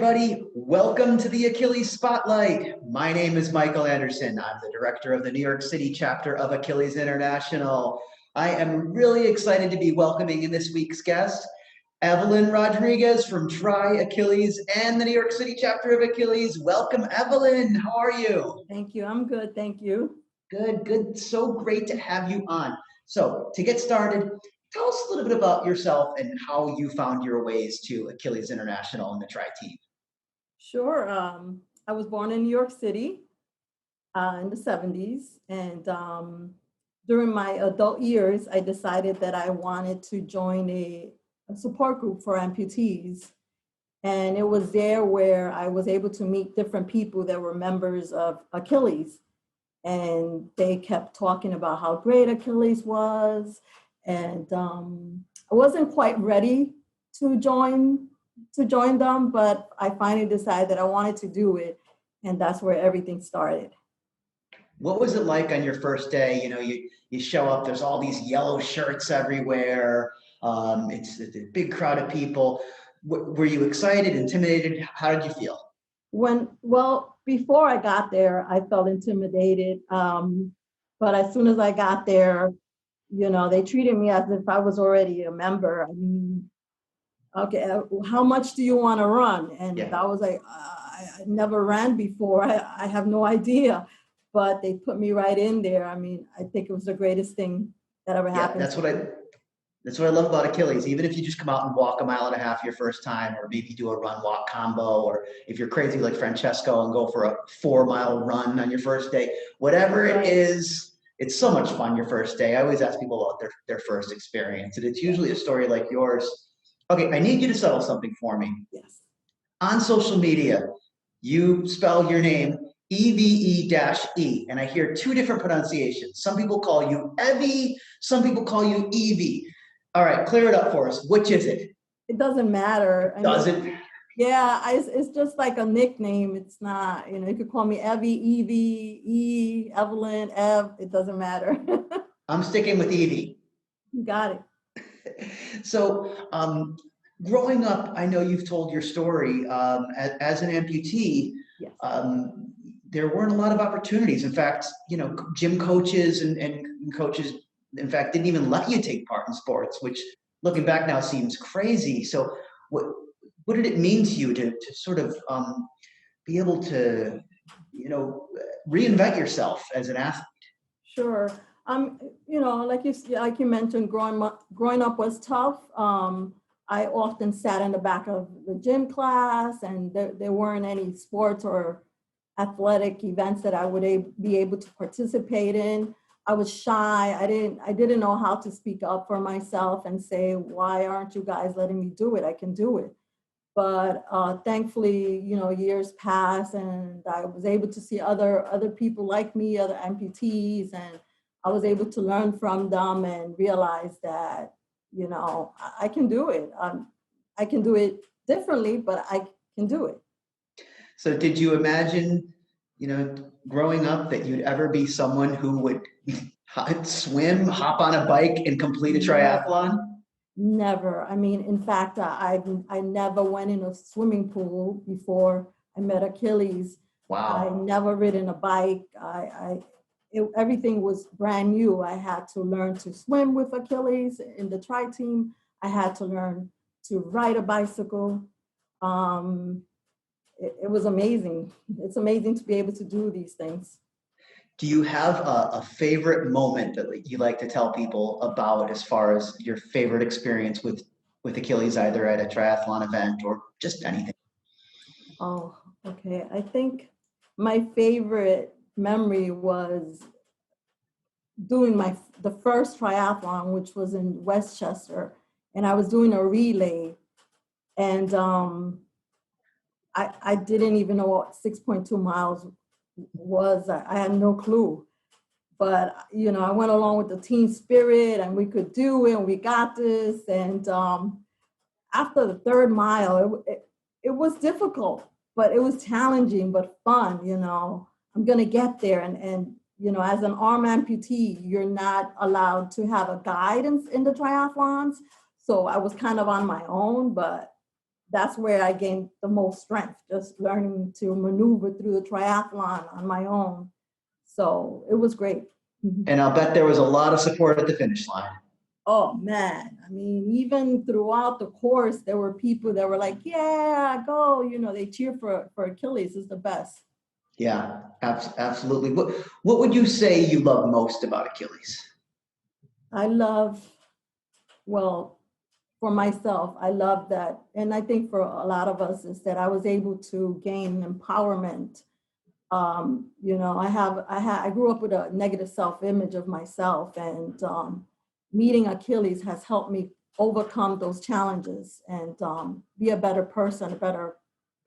everybody. Welcome to the Achilles Spotlight. My name is Michael Anderson. I'm the director of the New York City chapter of Achilles International. I am really excited to be welcoming in this week's guest, Evelyn Rodriguez from TriAchilles and the New York City chapter of Achilles. Welcome, Evelyn. How are you? Thank you. I'm good. Thank you. Good, good. So great to have you on. So to get started, tell us a little bit about yourself and how you found your ways to Achilles International and the Tri team. Sure. I was born in New York City in the 70s. And during my adult years, I decided that I wanted to join a support group for amputees. And it was there where I was able to meet different people that were members of Achilles. And they kept talking about how great Achilles was. And I wasn't quite ready to join them, but I finally decided that I wanted to do it, and that's where everything started. What was it like on your first day? You show up, there's all these yellow shirts everywhere. It's a big crowd of people. Were you excited, intimidated? How did you feel? Before I got there, I felt intimidated. But as soon as I got there, they treated me as if I was already a member. I mean, okay, how much do you want to run? And I was like, I never ran before. I have no idea. But they put me right in there. I mean, I think it was the greatest thing that ever happened. That's what I love about Achilles. Even if you just come out and walk a mile and a half your first time, or maybe do a run-walk combo, or if you're crazy like Francesco and go for a 4-mile run on your first day, whatever it is, it's so much fun your first day. I always ask people about their first experience, and it's usually a story like yours. Okay, I need you to settle something for me. Yes. On social media, you spell your name EVE-E, and I hear two different pronunciations. Some people call you Evie, some people call you Evie. All right, clear it up for us. Which is it? It doesn't matter. Does it? Yeah, it's just like a nickname. It's not, you could call me Evie, Evie, E, Evelyn, Ev. It doesn't matter. I'm sticking with Evie. You got it. So, growing up, I know you've told your story as an amputee. Yes. There weren't a lot of opportunities. In fact, gym coaches and coaches, in fact, didn't even let you take part in sports, which looking back now seems crazy. So what did it mean to you to sort of be able to, reinvent yourself as an athlete? Sure. Like you mentioned, growing up was tough. I often sat in the back of the gym class, and there weren't any sports or athletic events that I would be able to participate in. I was shy. I didn't know how to speak up for myself and say, why aren't you guys letting me do it? I can do it. But thankfully, years passed, and I was able to see other people like me, other amputees, and I was able to learn from them and realize that, I can do it. I can do it differently, but I can do it. So did you imagine, growing up that you'd ever be someone who would swim, hop on a bike, and complete a triathlon? Never. I mean, in fact, I never went in a swimming pool before I met Achilles. Wow. I never ridden a bike. Everything was brand new. I had to learn to swim with Achilles in the Tri team. I had to learn to ride a bicycle. It was amazing. It's amazing to be able to do these things. Do you have a favorite moment that you like to tell people about as far as your favorite experience with Achilles, either at a triathlon event or just anything? Oh, okay. I think my favorite memory was doing the first triathlon, which was in Westchester, and I was doing a relay, and I didn't even know what 6.2 miles was. I had no clue, but I went along with the team spirit, and we could do it, and we got this. And after the third mile, it was difficult, but it was challenging but fun. I'm gonna get there, and as an arm amputee, you're not allowed to have a guidance in the triathlons, so I was kind of on my own, but that's where I gained the most strength, just learning to maneuver through the triathlon on my own. So it was great. And I'll bet there was a lot of support at the finish line. Oh man, I mean, even throughout the course, there were people that were like, yeah, go, they cheer for Achilles. Is the best. Yeah, absolutely. What would you say you love most about Achilles? I love, well, for myself, I love that. And I think for a lot of us is that I was able to gain empowerment. I grew up with a negative self-image of myself, and meeting Achilles has helped me overcome those challenges and be a better person, a better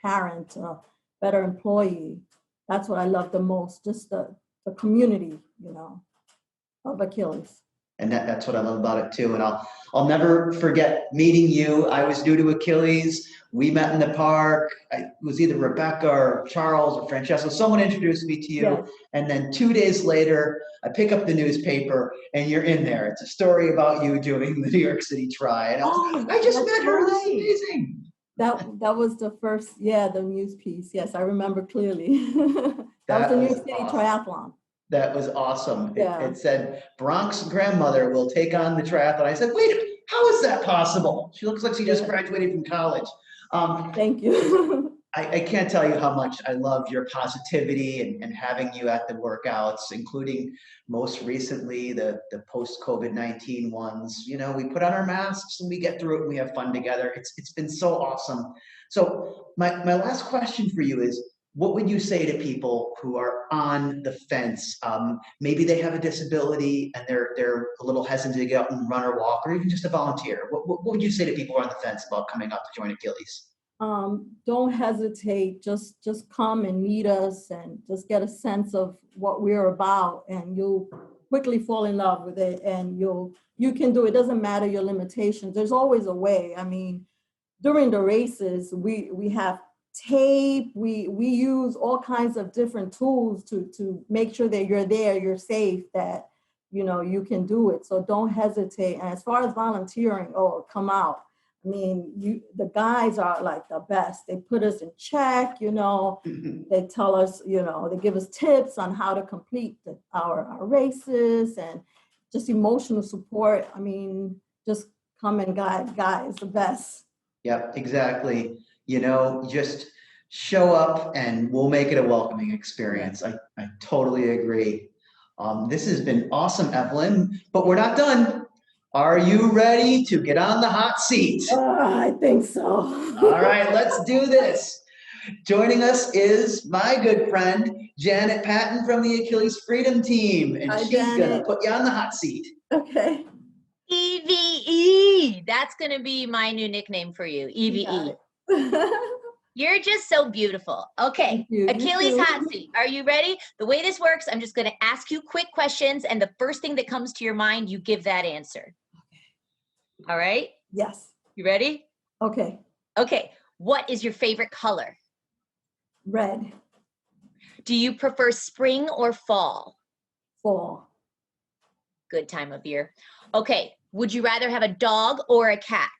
parent, a better employee. That's what I love the most, just the community, of Achilles. And that's what I love about it too. And I'll never forget meeting you. I was new to Achilles. We met in the park. It was either Rebecca or Charles or Francesco. Someone introduced me to you. Yes. And then 2 days later, I pick up the newspaper and you're in there. It's a story about you doing the New York City Tri. And I just met her. This is amazing. That was the first, the news piece. Yes, I remember clearly. That was the New York City Triathlon. That was awesome. Yeah. It said, Bronx grandmother will take on the triathlon. I said, wait, how is that possible? She looks like she just graduated from college. Thank you. I can't tell you how much I love your positivity and having you at the workouts, including most recently the post-COVID-19 ones. We put on our masks and we get through it and we have fun together. It's been so awesome. So my last question for you is, what would you say to people who are on the fence? Maybe they have a disability and they're a little hesitant to get out and run or walk, or even just a volunteer. What would you say to people who are on the fence about coming out to join Achilles? Don't hesitate. Just come and meet us and just get a sense of what we're about, and you'll quickly fall in love with it. And you can do it. Doesn't matter your limitations. There's always a way. I mean, during the races, we have tape, we use all kinds of different tools to make sure that you're there, you're safe, that you can do it. So don't hesitate. And as far as volunteering, come out. I mean, the guys are like the best. They put us in check, they tell us, they give us tips on how to complete our races, and just emotional support. I mean, just come and guys, the best. Yep, exactly. Just show up and we'll make it a welcoming experience. I totally agree. This has been awesome, Evelyn, but we're not done. Are you ready to get on the hot seat? I think so. All right, let's do this. Joining us is my good friend, Janet Patton from the Achilles Freedom Team, and she's going to put you on the hot seat. Okay. EVE. That's going to be my new nickname for you, EVE. You're just so beautiful. Okay, Achilles hot seat. Are you ready? The way this works, I'm just going to ask you quick questions, and the first thing that comes to your mind, you give that answer. All right? Yes. You ready? Okay. Okay. What is your favorite color? Red. Do you prefer spring or fall? Fall. Good time of year. Okay. Would you rather have a dog or a cat?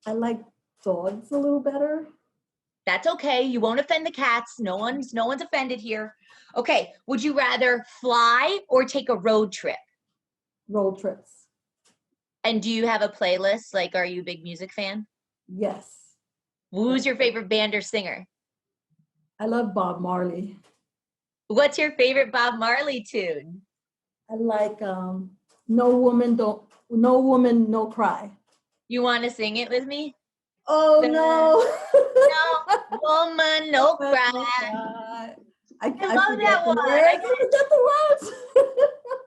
I like dogs a little better. That's okay. You won't offend the cats. No one's offended here. Okay. Would you rather fly or take a road trip? Road trips. And do you have a playlist? Like, are you a big music fan? Yes. Who's your favorite band or singer? I love Bob Marley. What's your favorite Bob Marley tune? I like No Woman, No Cry. You want to sing it with me? Oh, no. No woman, no cry. I love that one. I forget the words.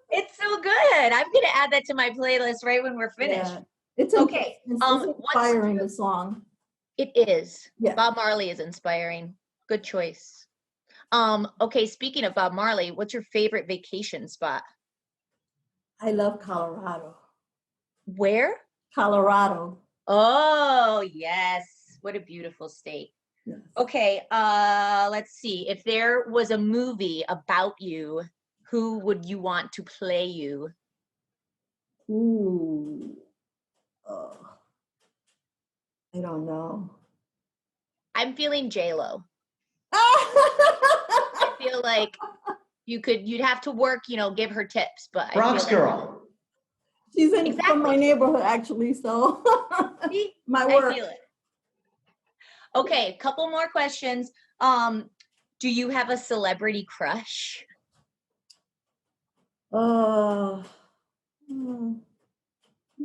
It's so good. I'm going to add that to my playlist right when we're finished. Yeah. It's okay. It's inspiring, the song. It is. Yeah. Bob Marley is inspiring. Good choice. Okay, speaking of Bob Marley, what's your favorite vacation spot? I love Colorado. Where? Colorado. Oh, yes. What a beautiful state. Yes. Okay, let's see. If there was a movie about you, who would you want to play you? Ooh. I don't know. I'm feeling J-Lo. I feel like you'd have to work, give her tips, but Bronx I feel girl. She's from Exactly. my neighborhood, actually, so See? my work. I feel it. Okay, couple more questions. Do you have a celebrity crush?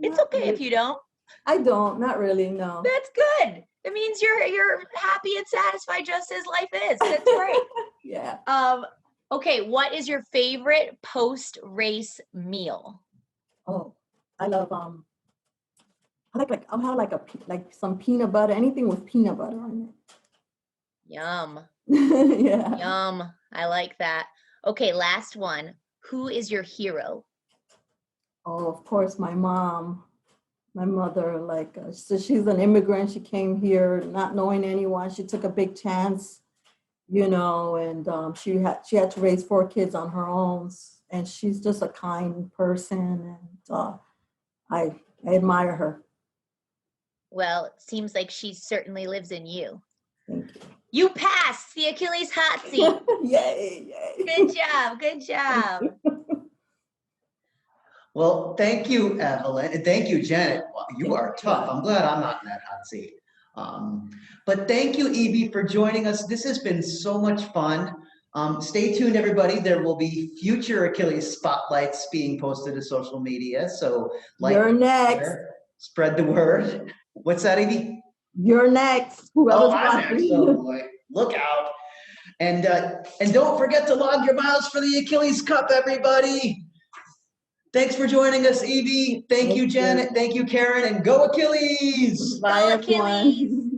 It's okay if you don't. I don't, not really, no. That's good. It means you're happy and satisfied just as life is. That's great. Yeah. Okay, what is your favorite post-race meal? Oh, I love I'll have like some peanut butter, anything with peanut butter on Yum. it. Yeah. Yum. I like that. Okay, last one. Who is your hero? Oh, of course, my mom. My mother, so she's an immigrant. She came here not knowing anyone. She took a big chance, and she had to raise 4 kids on her own. And she's just a kind person, and I admire her. Well, it seems like she certainly lives in you. Thank you. You passed the Achilles hot seat. Yay! Good job. Good job. Well, thank you, Evelyn, and thank you, Janet. You are tough. I'm glad I'm not in that hot seat. But thank you, Evie, for joining us. This has been so much fun. Stay tuned, everybody. There will be future Achilles spotlights being posted to social media. So, You're next. share, spread the word. What's that, Evie? You're next. Whoever's I'm next. Oh boy, look out! And don't forget to log your miles for the Achilles Cup, everybody. Thanks for joining us, Evie. Thank you, Janet. Thank you, Karen. And go Achilles! Bye, Go everyone. Achilles!